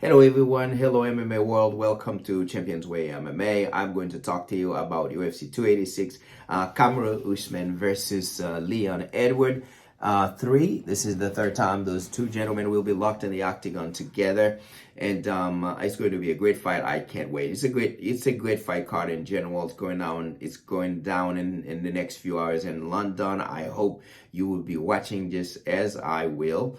Hello everyone, hello MMA world, welcome to Champions Way MMA. I'm going to talk to you about UFC 286, Kamaru Usman versus Leon Edward 3. This is the third time those two gentlemen will be locked in the octagon together, and it's going to be a great fight. I can't wait. It's a great fight card in general. It's going down in the next few hours in London. I hope you will be watching just as I will,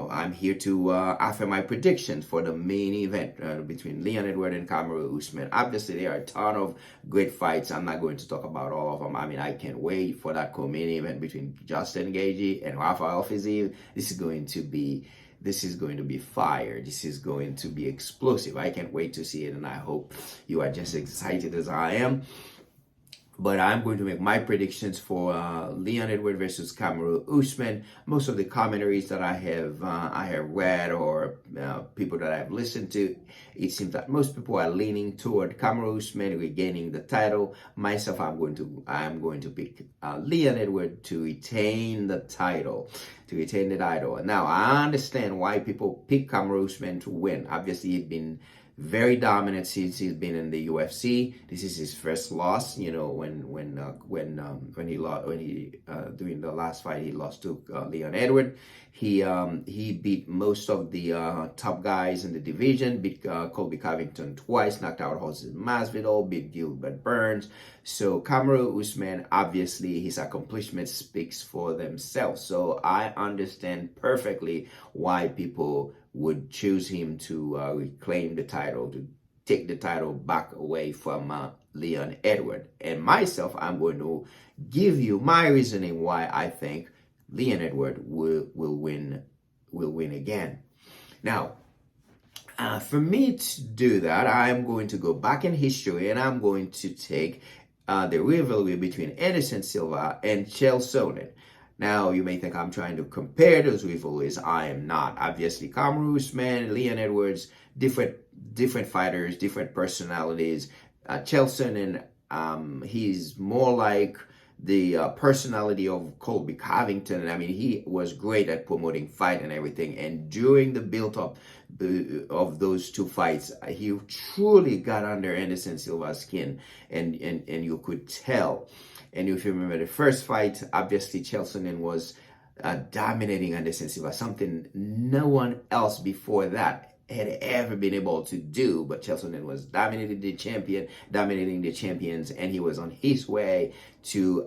I'm here to offer my predictions for the main event between Leon Edward and Kamaru Usman. Obviously, there are a ton of great fights. I'm not going to talk about all of them. I mean, I can't wait for that co-main event between Justin Gaethje and Rafael Fiziev. This is going to be fire. This is going to be explosive. I can't wait to see it, and I hope you are just excited as I am. But I'm going to make my predictions for Leon Edward versus Kamaru Usman. Most of the commentaries that I have read or people that I've listened to, it seems that most people are leaning toward Kamaru Usman regaining the title. Myself, I'm going to pick Leon Edward to retain the title. Now, I understand why people pick Kamaru Usman to win. Obviously, he's been very dominant since he's been in the UFC. This is his first loss. You know, when he during the last fight he lost to Leon Edward. He beat most of the top guys in the division. Beat Colby Covington twice. Knocked out Jose Masvidal. Beat Gilbert Burns. So Kamaru Usman, obviously his accomplishments speaks for themselves. So I understand perfectly why people would choose him to reclaim the title, to take the title back away from Leon Edward. And myself, I'm going to give you my reasoning why I think Leon Edward will win again. Now, for me to do that, I'm going to go back in history and I'm going to take the rivalry between Anderson Silva and Chael Sonnen. Now, you may think I'm trying to compare those rivalries. I am not. Obviously, Kamaru Usman, Leon Edwards, different fighters, different personalities. Chael Sonnen, he's more like the personality of Colby Covington. I mean, he was great at promoting fight and everything. And during the build-up of those two fights, he truly got under Anderson Silva's skin, and you could tell. And if you remember the first fight, obviously Chael Sonnen was dominating Anderson Silva, something no one else before that had ever been able to do. But Chael Sonnen was dominating the champions, and he was on his way to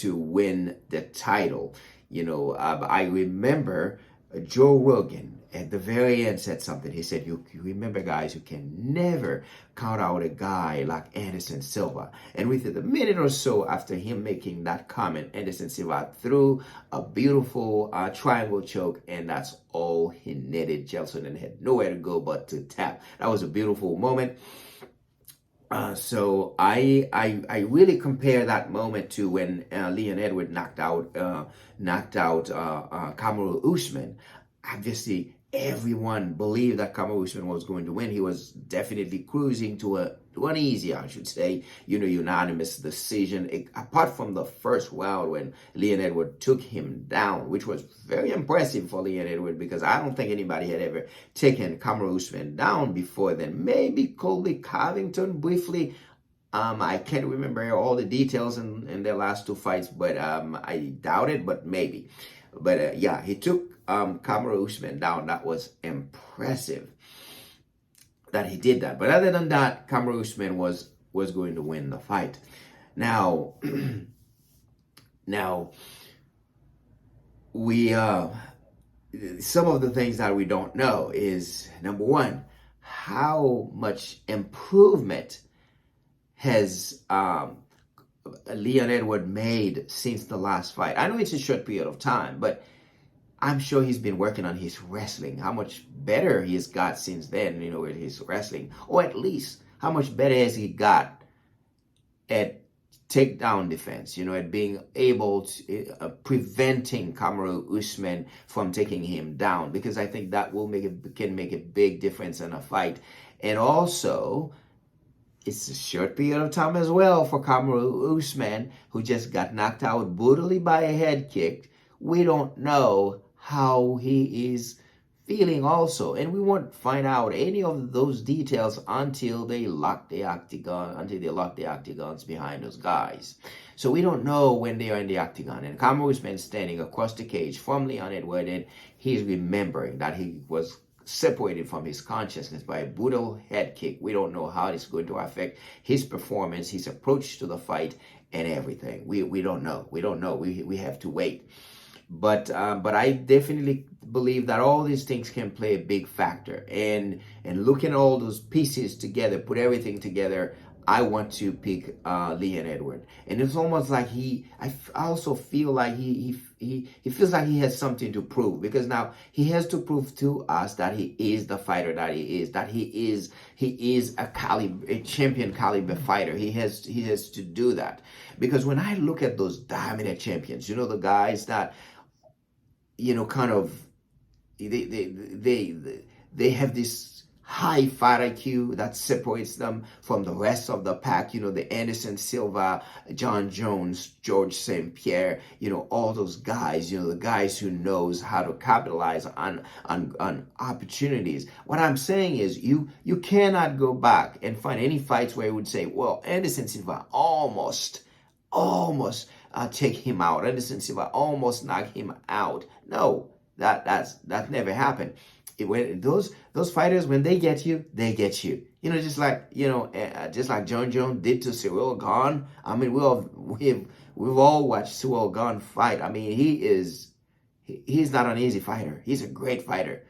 win the title. You know, I remember Joe Rogan at the very end said something. He said, you remember, guys, you can never count out a guy like Anderson Silva. And within a minute or so after him making that comment, Anderson Silva threw a beautiful triangle choke, and that's all he needed. Chael Sonnen had nowhere to go but to tap. That was a beautiful moment. So I really compare that moment to when Leon Edward knocked out Kamaru Usman. Obviously, everyone believed that Kamaru Usman was going to win. He was definitely cruising to an easy, I should say, unanimous decision. Apart from the first round when Leon Edward took him down, which was very impressive for Leon Edward because I don't think anybody had ever taken Kamaru Usman down before then. Maybe Colby Covington briefly. I can't remember all the details in their last two fights, but I doubt it, but maybe. But yeah, he took Kamaru Usman down. That was impressive that he did that. But other than that, Kamaru Usman was going to win the fight. Now, we some of the things that we don't know is, number one, how much improvement has Leon Edward made since the last fight. I know it's a short period of time, but I'm sure he's been working on his wrestling. How much better he's got since then, with his wrestling. Or at least, how much better has he got at takedown defense, at being able to, preventing Kamaru Usman from taking him down. Because I think that can make a big difference in a fight. And also, it's a short period of time as well for Kamaru Usman, who just got knocked out brutally by a head kick. We don't know how he is feeling also, and we won't find out any of those details until they lock the octagons behind those guys. So we don't know when they are in the octagon. And Kamaru Usman standing across the cage from Leon Edwards, and he's remembering that he was separated from his consciousness by a brutal head kick. We don't know how this is going to affect his performance, his approach to the fight, and everything. We don't know. We don't know. We have to wait. But I definitely believe that all these things can play a big factor. And looking at all those pieces together, put everything together, I want to pick Leon Edwards. And it's almost like I also feel like he feels like he has something to prove, because now he has to prove to us that he is the fighter that he is, that he is a champion caliber fighter. He has to do that. Because when I look at those dominant champions, the guys that, kind of, they have this high fight IQ that separates them from the rest of the pack. The Anderson Silva, John Jones, George St. Pierre, all those guys, the guys who knows how to capitalize on opportunities. What I'm saying is you cannot go back and find any fights where you would say, well, Anderson Silva almost take him out. Anderson Silva almost knock him out. No, that never happened. When those fighters, when they get you, they get you. Just like John Jones did to Cyril Gane. I mean, we've all watched Cyril Gane fight. I mean, he's not an easy fighter. He's a great fighter.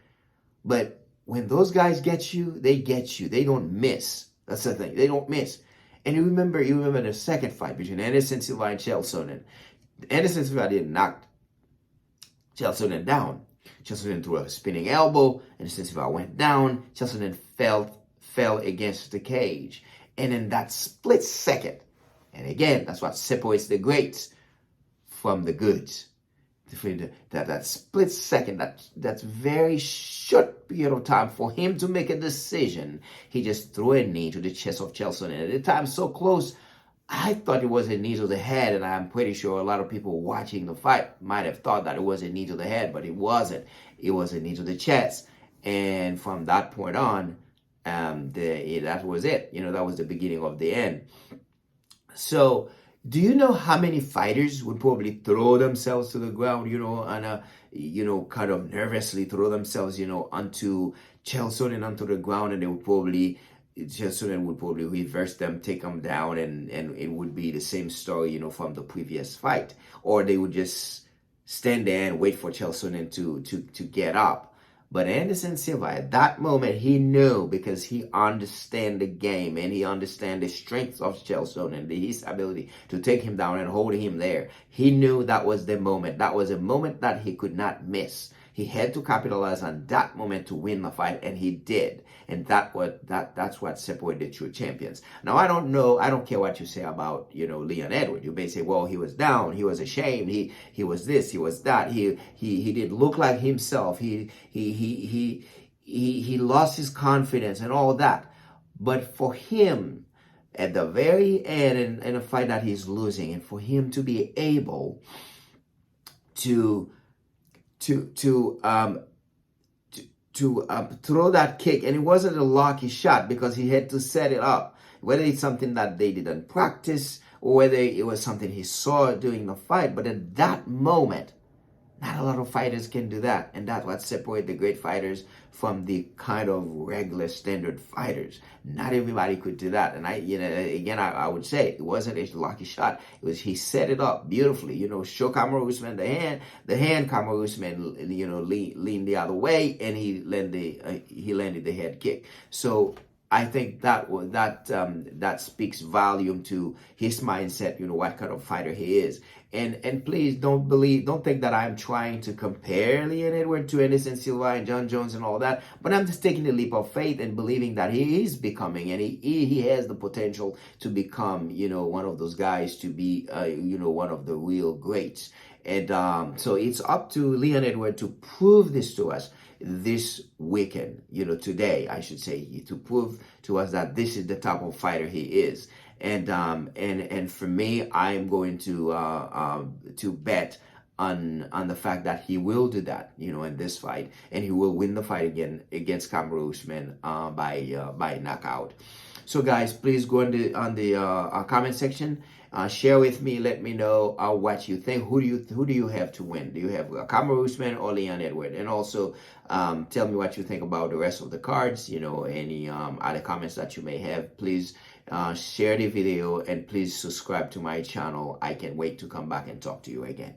But when those guys get you, they get you. They don't miss. That's the thing. They don't miss. And you remember the second fight between Anderson Silva and Chael Sonnen. Anderson Silva didn't knock Chael Sonnen down. Chael Sonnen threw a spinning elbow, and since I went down, Chael Sonnen fell against the cage. And in that split second, and again, that's what separates the greats from the goods. That split second, that's very short period of time for him to make a decision. He just threw a knee to the chest of Chael Sonnen. At the time, so close, I thought it was a knee to the head, and I'm pretty sure a lot of people watching the fight might have thought that it was a knee to the head, but it wasn't. It was a knee to the chest. And from that point on, that was it. That was the beginning of the end. So, do you know how many fighters would probably throw themselves to the ground, and kind of nervously throw themselves, onto Chael Sonnen, onto the ground, and they would probably Sonnen would probably reverse them, take them down, and it would be the same story, from the previous fight. Or they would just stand there and wait for Chael Sonnen to get up. But Anderson Silva, at that moment, he knew, because he understands the game and he understands the strength of Chael Sonnen, his ability to take him down and hold him there. He knew that was the moment. That was a moment that he could not miss. He had to capitalize on that moment to win the fight, and he did. And that's what separated the true champions. Now, I don't know, I don't care what you say about, Leon Edwards. You may say, well, he was down, he was ashamed, he was this, he was that, he didn't look like himself, he lost his confidence and all that. But for him, at the very end, in a fight that he's losing, and for him to be able to throw that kick, and it wasn't a lucky shot because he had to set it up. Whether it's something that they didn't practice or whether it was something he saw during the fight, but at that moment, not a lot of fighters can do that, and that's what separates the great fighters from the kind of regular standard fighters. Not everybody could do that, and I would say it wasn't a lucky shot. It was, he set it up beautifully. Show Kamaru Usman the hand. Kamaru Usman, leaned the other way, and he landed the head kick. So I think that speaks volume to his mindset, what kind of fighter he is. And please don't think that I'm trying to compare Leon Edwards to Anderson Silva and John Jones and all that, but I'm just taking a leap of faith and believing that he is becoming, and he has the potential to become, one of those guys, to be, one of the real greats. And so it's up to Leon Edwards to prove this to us this weekend, today, I should say, to prove to us that this is the type of fighter he is. And for me, I'm going to bet on the fact that he will do that, in this fight, and he will win the fight again against Kamaru Usman by knockout. So guys, please go on the comment section, share with me, let me know what you think. Who do you have to win? Do you have Kamaru Usman or Leon Edwards? And also tell me what you think about the rest of the cards. Any other comments that you may have. Please share the video and please subscribe to my channel. I can't wait to come back and talk to you again.